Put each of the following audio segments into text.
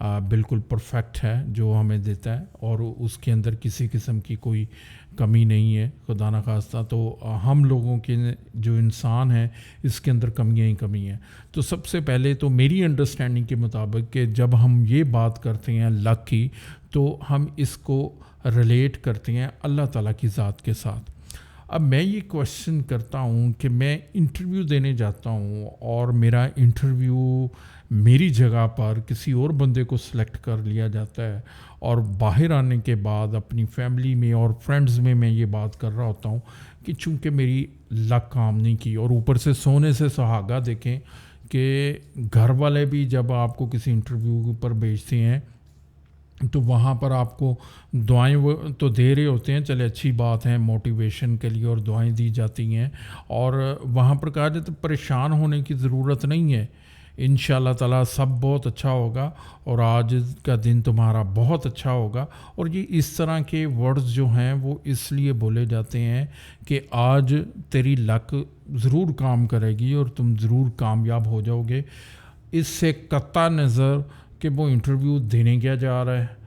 بالکل پرفیکٹ ہے جو ہمیں دیتا ہے، اور اس کے اندر کسی قسم کی کوئی کمی نہیں ہے خدا نخواستہ. تو ہم لوگوں کے جو انسان ہیں اس کے اندر کمیاں ہی کمی ہیں. تو سب سے پہلے تو میری انڈرسٹینڈنگ کے مطابق کہ جب ہم یہ بات کرتے ہیں لک کی، تو ہم اس کو ریلیٹ کرتے ہیں اللہ تعالیٰ کی ذات کے ساتھ. اب میں یہ کویشچن کرتا ہوں کہ میں انٹرویو دینے جاتا ہوں اور میرا انٹرویو میری جگہ پر کسی اور بندے کو سلیکٹ کر لیا جاتا ہے، اور باہر آنے کے بعد اپنی فیملی میں اور فرینڈز میں یہ بات کر رہا ہوتا ہوں کہ چونکہ میری لک کام نہیں کی. اور اوپر سے سونے سے سہاگا دیکھیں کہ گھر والے بھی جب آپ کو کسی انٹرویو پر بھیجتے ہیں تو وہاں پر آپ کو دعائیں تو دے رہے ہوتے ہیں، چلے اچھی بات ہے، موٹیویشن کے لیے اور دعائیں دی جاتی ہیں، اور وہاں پر کہا جاتا ہے پریشان ہونے کی ضرورت نہیں ہے، انشاءاللہ تعالیٰ سب بہت اچھا ہوگا اور آج کا دن تمہارا بہت اچھا ہوگا. اور یہ اس طرح کے ورڈز جو ہیں وہ اس لیے بولے جاتے ہیں کہ آج تیری لک ضرور کام کرے گی اور تم ضرور کامیاب ہو جاؤ گے. اس سے قطع نظر کہ وہ انٹرویو دینے کیا جا رہا ہے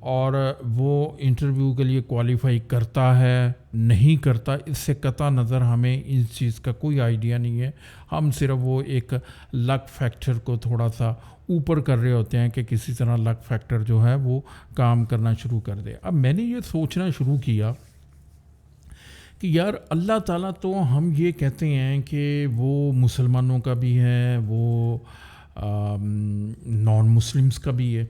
اور وہ انٹرویو کے لیے کوالیفائی کرتا ہے نہیں کرتا، اس سے قطع نظر ہمیں اس چیز کا کوئی آئیڈیا نہیں ہے. ہم صرف وہ ایک لک فیکٹر کو تھوڑا سا اوپر کر رہے ہوتے ہیں کہ کسی طرح لک فیکٹر جو ہے وہ کام کرنا شروع کر دے. اب میں نے یہ سوچنا شروع کیا کہ یار اللہ تعالیٰ تو ہم یہ کہتے ہیں کہ وہ مسلمانوں کا بھی ہے، وہ نان مسلمس کا بھی ہے.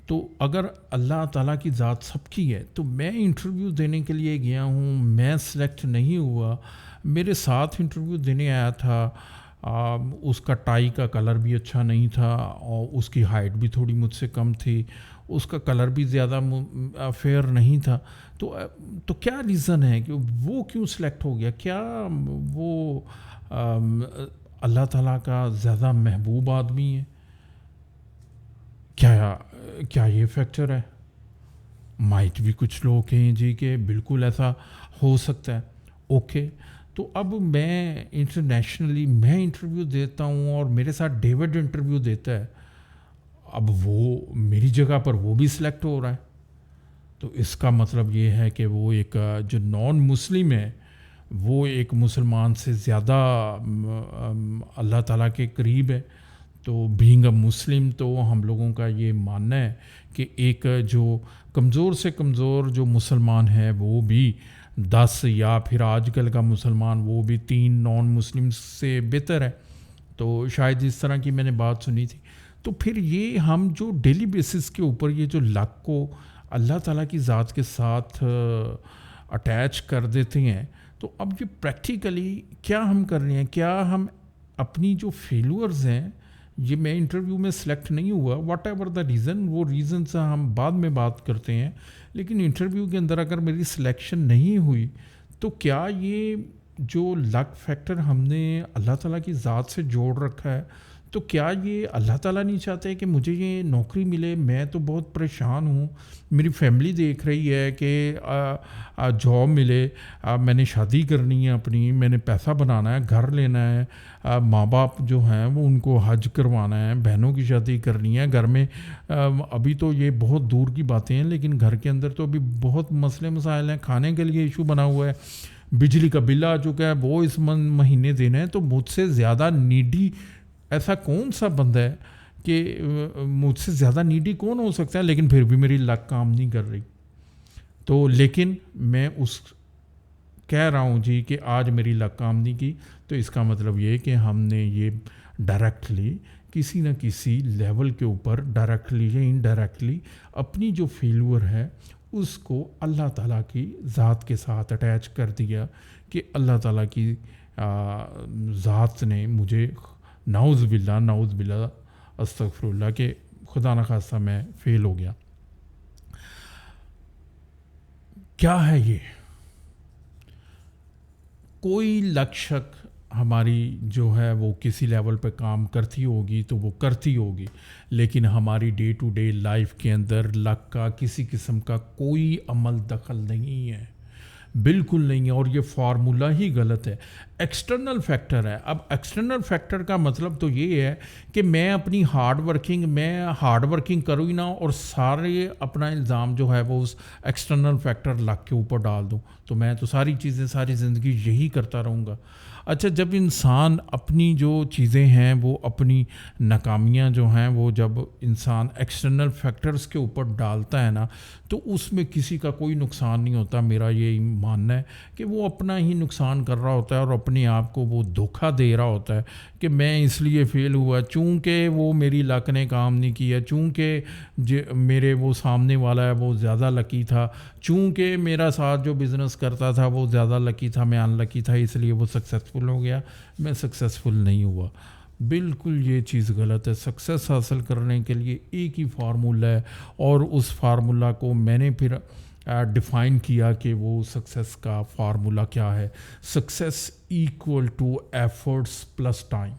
تو اگر اللہ تعالیٰ کی ذات سب کی ہے تو میں انٹرویو دینے کے لیے گیا ہوں، میں سلیکٹ نہیں ہوا، میرے ساتھ انٹرویو دینے آیا تھا، اس کا ٹائی کا کلر بھی اچھا نہیں تھا اور اس کی ہائٹ بھی تھوڑی مجھ سے کم تھی، اس کا کلر بھی زیادہ فیئر نہیں تھا. تو کیا ریزن ہے کہ وہ کیوں سلیکٹ ہو گیا؟ کیا وہ اللہ تعالیٰ کا زیادہ محبوب آدمی ہے؟ کیا یہ فیکٹر ہے؟ مائٹ بھی کچھ لوگ کہیں جی کہ بالکل ایسا ہو سکتا ہے. اوکے، تو اب میں انٹرنیشنلی میں انٹرویو دیتا ہوں اور میرے ساتھ ڈیوڈ انٹرویو دیتا ہے، اب وہ میری جگہ پر وہ بھی سلیکٹ ہو رہا ہے. تو اس کا مطلب یہ ہے کہ وہ ایک جو نان مسلم ہے وہ ایک مسلمان سے زیادہ اللہ تعالیٰ کے قریب ہے. تو بینگ اے مسلم تو ہم لوگوں کا یہ ماننا ہے کہ ایک جو کمزور سے کمزور جو مسلمان ہے وہ بھی 10 یا پھر آج کل کا مسلمان وہ بھی 3 نان مسلم سے بہتر ہے. تو شاید اس طرح کی میں نے بات سنی تھی. تو پھر یہ ہم جو ڈیلی بیسس کے اوپر یہ جو لک کو اللہ تعالیٰ کی ذات کے ساتھ اٹیچ کر دیتے ہیں، تو اب یہ پریکٹیکلی کیا ہم کر رہے ہیں؟ کیا ہم اپنی جو فیلورز ہیں، یہ میں انٹرویو میں سلیکٹ نہیں ہوا، واٹ ایور دا ریزن، وہ ریزنس ہم بعد میں بات کرتے ہیں، لیکن انٹرویو کے اندر اگر میری سلیکشن نہیں ہوئی تو کیا یہ جو لک فیکٹر ہم نے اللہ تعالیٰ کی ذات سے جوڑ رکھا ہے، تو کیا یہ اللہ تعالیٰ نہیں چاہتے کہ مجھے یہ نوکری ملے؟ میں تو بہت پریشان ہوں، میری فیملی دیکھ رہی ہے کہ جاب ملے، میں نے شادی کرنی ہے اپنی، میں نے پیسہ بنانا ہے، گھر لینا ہے، ماں باپ جو ہیں وہ ان کو حج کروانا ہے، بہنوں کی شادی کرنی ہے، گھر میں ابھی تو یہ بہت دور کی باتیں ہیں لیکن گھر کے اندر تو ابھی بہت مسئلے مسائل ہیں، کھانے کے لیے ایشو بنا ہوا ہے، بجلی کا بل آ چکا ہے وہ اس مہینے دینا ہے. تو مجھ سے زیادہ نیڈی ایسا کون سا بندہ ہے کہ مجھ سے زیادہ نیڈی کون ہو سکتا ہے؟ لیکن پھر بھی میری لک کام نہیں کر رہی. تو لیکن میں کہہ رہا ہوں جی کہ آج میری لک کام نہیں کی، تو اس کا مطلب یہ کہ ہم نے یہ ڈائریکٹلی کسی نہ کسی لیول کے اوپر ڈائریکٹلی یا انڈائریکٹلی اپنی جو فیلور ہے اس کو اللہ تعالیٰ کی ذات کے ساتھ اٹیچ کر دیا کہ اللہ تعالیٰ کی ذات نے مجھے نعوذ باللہ استغفر اللہ کہ خدا نخواستہ میں فیل ہو گیا. کیا ہے یہ؟ کوئی لک شک ہماری جو ہے وہ کسی لیول پہ کام کرتی ہوگی تو وہ کرتی ہوگی، لیکن ہماری ڈے ٹو ڈے لائف کے اندر لک کا کسی قسم کا کوئی عمل دخل نہیں ہے. بالکل نہیں ہے، اور یہ فارمولہ ہی غلط ہے، ایکسٹرنل فیکٹر ہے۔ اب ایکسٹرنل فیکٹر کا مطلب تو یہ ہے کہ میں اپنی ہارڈ ورکنگ کروں ہی نہ، اور سارے اپنا الزام جو ہے وہ اس ایکسٹرنل فیکٹر لک کے اوپر ڈال دوں، تو میں تو ساری چیزیں ساری زندگی یہی کرتا رہوں گا۔ اچھا، جب انسان اپنی جو چیزیں ہیں وہ اپنی ناکامیاں جو ہیں وہ جب انسان ایکسٹرنل فیکٹرز کے اوپر ڈالتا ہے نا، تو اس میں کسی کا کوئی نقصان نہیں ہوتا۔ میرا یہ ماننا ہے کہ وہ اپنا ہی نقصان کر رہا ہوتا ہے، اور اپنے آپ کو وہ دھوکہ دے رہا ہوتا ہے کہ میں اس لیے فیل ہوا چونکہ وہ میری لک نے کام نہیں کیا، چونکہ میرے وہ سامنے والا ہے وہ زیادہ لکی تھا، چونکہ میرا ساتھ جو بزنس کرتا تھا وہ زیادہ لکی تھا، میں ان لکی تھا، اس لیے وہ سکسیزفل ہو گیا، میں سکسیزفل نہیں ہوا۔ بالکل یہ چیز غلط ہے۔ سکسیس حاصل کرنے کے لیے ایک ہی فارمولہ ہے، اور اس فارمولہ کو میں نے پھر ڈیفائن کیا کہ وہ سکسیس کا فارمولہ کیا ہے۔ Success equal to efforts plus time.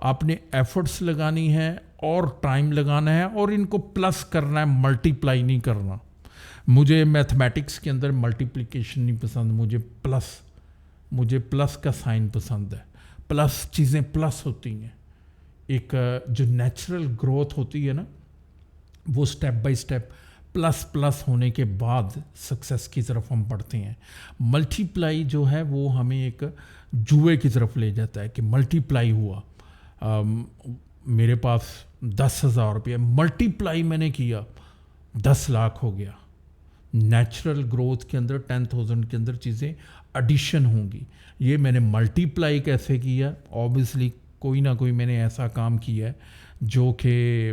آپ نے ایفرٹس لگانی ہے اور ٹائم لگانا ہے، اور ان کو پلس کرنا ہے، ملٹی پلائی نہیں کرنا۔ مجھے میتھمیٹکس کے اندر ملٹیپلیکیشن نہیں پسند، مجھے پلس کا سائن پسند ہے۔ پلس چیزیں پلس ہوتی ہیں، ایک جو نیچرل گروتھ ہوتی ہے نا، وہ سٹیپ بائی سٹیپ پلس ہونے کے بعد سکسیس کی طرف ہم بڑھتے ہیں۔ ملٹی پلائی جو ہے وہ ہمیں ایک جوئے کی طرف لے جاتا ہے کہ ملٹی پلائی ہوا، میرے پاس 10,000 روپیہ، ملٹی پلائی میں نے کیا 10 لاکھ ہو گیا۔ نیچرل گروتھ کے اندر 10,000 کے اندر چیزیں ایڈیشن ہوں گی۔ یہ میں نے ملٹی پلائی کیسے کیا؟ اوبیسلی کوئی نہ کوئی میں نے ایسا کام کیا ہے جو کہ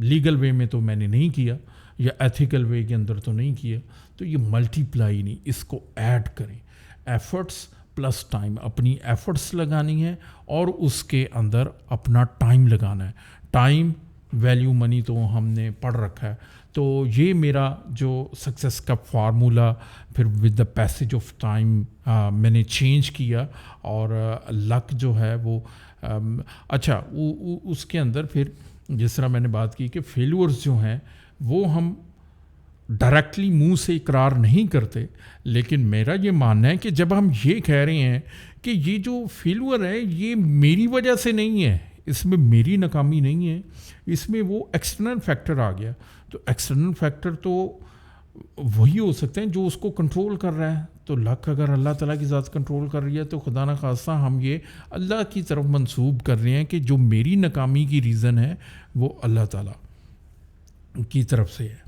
لیگل وے میں تو میں نے نہیں کیا، یا ایتھیکل وے کے اندر تو نہیں کیا، تو یہ ملٹی پلائی نہیں، اس کو ایڈ کریں۔ ایفرٹس پلس ٹائم، اپنی ایفرٹس لگانی ہے اور اس کے اندر اپنا ٹائم لگانا ہے۔ ٹائم ویلیو منی تو ہم نے پڑھ رکھا ہے، تو یہ میرا جو سکسیس کا فارمولہ پھر with the passage of time میں نے چینج کیا، اور لک جو ہے وہ اچھا اس کے اندر پھر جس طرح میں نے بات کی کہ فیلورز جو ہیں وہ ہم ڈائریکٹلی منہ سے اقرار نہیں کرتے، لیکن میرا یہ ماننا ہے کہ جب ہم یہ کہہ رہے ہیں کہ یہ جو فیلور ہے یہ میری وجہ سے نہیں ہے، اس میں میری ناکامی نہیں ہے، اس میں وہ ایکسٹرنل فیکٹر آ گیا، تو ایکسٹرنل فیکٹر تو وہی ہو سکتے ہیں جو اس کو کنٹرول کر رہا ہے۔ تو لک اگر اللہ تعالیٰ کی ذات کنٹرول کر رہی ہے تو خدا نخواستہ ہم یہ اللہ کی طرف منسوب کر رہے ہیں کہ جو میری ناکامی کی ریزن ہے وہ اللہ تعالیٰ کی طرف سے ہے۔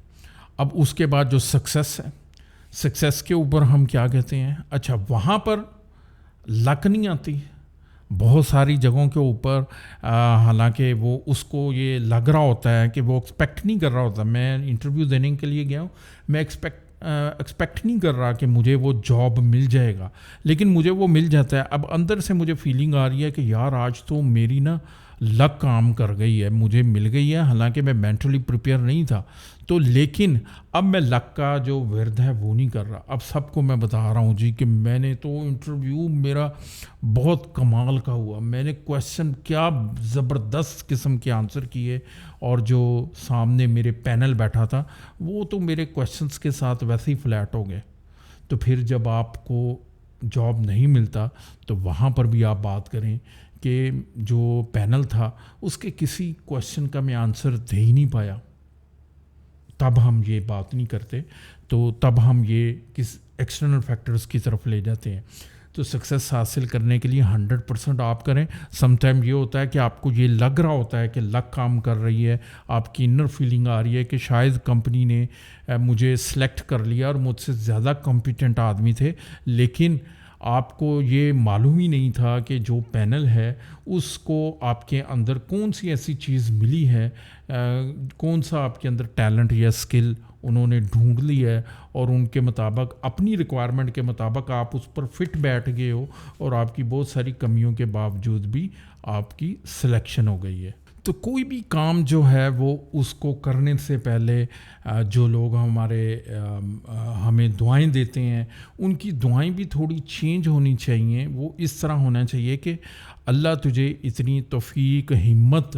اب اس کے بعد جو سکسیس ہے، سکسیس کے اوپر ہم کیا کہتے ہیں؟ اچھا، وہاں پر لک نہیں آتی بہت ساری جگہوں کے اوپر، حالانکہ وہ اس کو یہ لگ رہا ہوتا ہے کہ وہ ایکسپیکٹ نہیں کر رہا ہوتا۔ میں انٹرویو دینے کے لیے گیا ہوں، میں ایکسپیکٹ نہیں کر رہا کہ مجھے وہ جاب مل جائے گا، لیکن مجھے وہ مل جاتا ہے۔ اب اندر سے مجھے فیلنگ آ رہی ہے کہ یار آج تو میری نا لک کام کر گئی ہے، مجھے مل گئی ہے، حالانکہ میں مینٹلی پریپیئر نہیں تھا، تو لیکن اب میں لک کا جو ورد ہے وہ نہیں کر رہا۔ اب سب کو میں بتا رہا ہوں جی کہ میں نے تو انٹرویو میرا بہت کمال کا ہوا، میں نے کویسچن کیا زبردست قسم کے آنسر کیے، اور جو سامنے میرے پینل بیٹھا تھا وہ تو میرے کویسچنس کے ساتھ ویسے ہی فلیٹ ہو گئے۔ تو پھر جب آپ کو جاب نہیں ملتا تو وہاں پر بھی آپ بات کریں کہ جو پینل تھا اس کے کسی کویسچن کا میں آنسر دے ہی نہیں پایا، تب ہم یہ بات نہیں کرتے، تو تب ہم یہ کس ایکسٹرنل فیکٹرز کی طرف لے جاتے ہیں۔ تو سکسیس حاصل کرنے کے لیے 100% آپ کریں۔ سم ٹائم یہ ہوتا ہے کہ آپ کو یہ لگ رہا ہوتا ہے کہ لک کام کر رہی ہے، آپ کی انر فیلنگ آ رہی ہے کہ شاید کمپنی نے مجھے سلیکٹ کر لیا اور مجھ سے زیادہ کمپیٹنٹ آدمی تھے، لیکن آپ کو یہ معلوم ہی نہیں تھا کہ جو پینل ہے اس کو آپ کے اندر کون سی ایسی چیز ملی ہے، کون سا آپ کے اندر ٹیلنٹ یا اسکل انہوں نے ڈھونڈ لی ہے، اور ان کے مطابق اپنی ریکوائرمنٹ کے مطابق آپ اس پر فٹ بیٹھ گئے ہو، اور آپ کی بہت ساری کمیوں کے باوجود بھی آپ کی سلیکشن ہو گئی ہے۔ تو کوئی بھی کام جو ہے وہ اس کو کرنے سے پہلے جو لوگ ہمیں دعائیں دیتے ہیں ان کی دعائیں بھی تھوڑی چینج ہونی چاہیے۔ وہ اس طرح ہونا چاہیے کہ اللہ تجھے اتنی توفیق، ہمت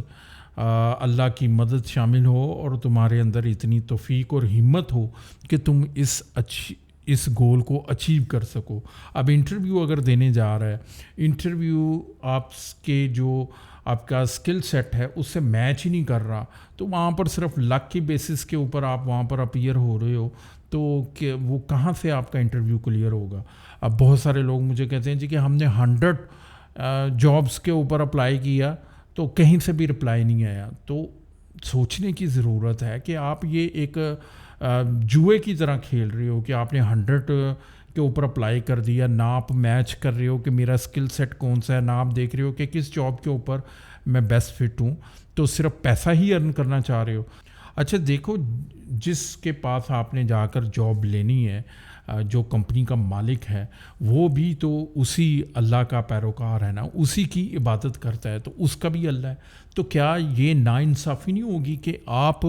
اللہ کی مدد شامل ہو اور تمہارے اندر اتنی توفیق اور ہمت ہو کہ تم اس گول کو اچیو کر سکو. اب انٹرویو اگر دینے جا رہا ہے، انٹرویو آپ کے جو آپ کا اسکل سیٹ ہے اس سے میچ ہی نہیں کر رہا، تو وہاں پر صرف لک کی بیسس کے اوپر آپ وہاں پر اپیئر ہو رہے ہو، تو کہ وہ کہاں سے آپ کا انٹرویو کلیئر ہوگا. اب بہت سارے لوگ مجھے کہتے ہیں جی کہ ہم نے 100 جابس کے اوپر اپلائی کیا تو کہیں سے بھی رپلائی نہیں آیا. تو سوچنے کی ضرورت ہے کہ آپ یہ ایک جوئے کی طرح کھیل رہے ہو کہ آپ نے 100 کے اوپر اپلائی کر دیا، نہ آپ میچ کر رہے ہو کہ میرا اسکل سیٹ کون سا ہے، نہ آپ دیکھ رہے ہو کہ کس جاب کے اوپر میں بیسٹ فٹ ہوں، تو صرف پیسہ ہی ارن کرنا چاہ رہے ہو. اچھا دیکھو، جس کے پاس آپ نے جا کر جاب لینی ہے، جو کمپنی کا مالک ہے، وہ بھی تو اسی اللہ کا پیروکار ہے نا، اسی کی عبادت کرتا ہے، تو اس کا بھی اللہ ہے. تو کیا یہ ناانصافی نہیں ہوگی کہ آپ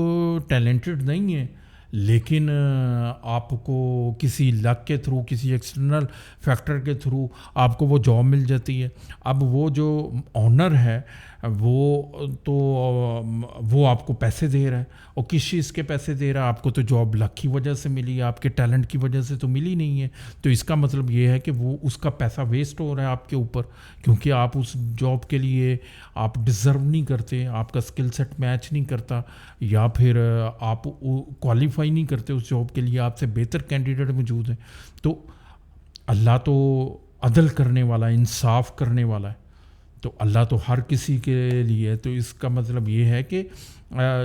ٹیلنٹڈ نہیں ہیں لیکن آپ کو کسی لک کے تھرو، کسی ایکسٹرنل فیکٹر کے تھرو آپ کو وہ جاب مل جاتی ہے؟ اب وہ جو آنر ہے وہ آپ کو پیسے دے رہا ہے، اور کس چیز کے پیسے دے رہا ہے؟ آپ کو تو جاب لک کی وجہ سے ملی، آپ کے ٹیلنٹ کی وجہ سے تو ملی نہیں ہے. تو اس کا مطلب یہ ہے کہ وہ اس کا پیسہ ویسٹ ہو رہا ہے آپ کے اوپر، کیونکہ آپ اس جاب کے لیے آپ ڈیزرو نہیں کرتے، آپ کا اسکل سیٹ میچ نہیں کرتا، یا پھر آپ کوالیفائی نہیں کرتے اس جاب کے لیے، آپ سے بہتر کینڈیڈیٹ موجود ہیں. تو اللہ تو عدل کرنے والا، انصاف کرنے والا ہے، تو اللہ تو ہر کسی کے لیے. تو اس کا مطلب یہ ہے کہ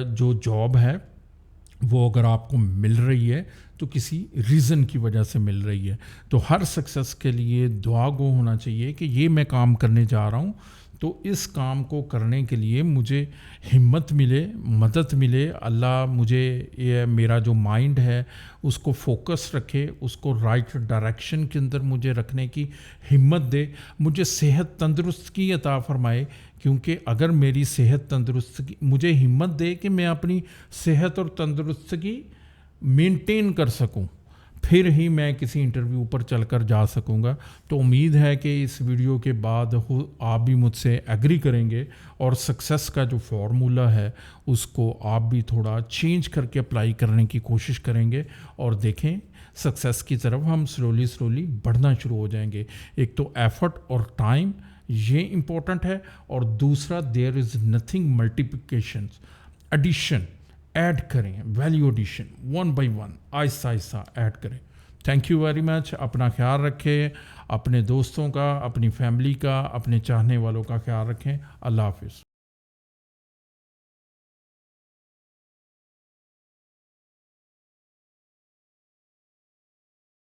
جو جاب ہے وہ اگر آپ کو مل رہی ہے تو کسی ریزن کی وجہ سے مل رہی ہے. تو ہر سکسیس کے لیے دعا گو ہونا چاہیے کہ یہ میں کام کرنے جا رہا ہوں، تو اس کام کو کرنے کے لیے مجھے ہمت ملے، مدد ملے، اللہ مجھے یہ میرا جو مائنڈ ہے اس کو فوکس رکھے، اس کو رائٹ ڈائریکشن کے اندر مجھے رکھنے کی ہمت دے، مجھے صحت تندرستگی عطا فرمائے. کیونکہ اگر میری صحت تندرستگی مجھے ہمت دے کہ میں اپنی صحت اور تندرستگی مینٹین کر سکوں، پھر ہی میں کسی انٹرویو پر چل کر جا سکوں گا. تو امید ہے کہ اس ویڈیو کے بعد آپ بھی مجھ سے ایگری کریں گے، اور سکسیس کا جو فارمولہ ہے اس کو آپ بھی تھوڑا چینج کر کے اپلائی کرنے کی کوشش کریں گے، اور دیکھیں سکسیس کی طرف ہم سلولی بڑھنا شروع ہو جائیں گے. ایک تو ایفرٹ اور ٹائم یہ امپورٹنٹ ہے، اور دوسرا there is nothing multiplication, addition add کریں، ویلیو ایڈیشن 1 by 1 آہستہ آہستہ ایڈ کریں. Thank you very much. اپنا خیال رکھیں، اپنے دوستوں کا، اپنی فیملی کا، اپنے چاہنے والوں کا خیال رکھیں. اللہ حافظ.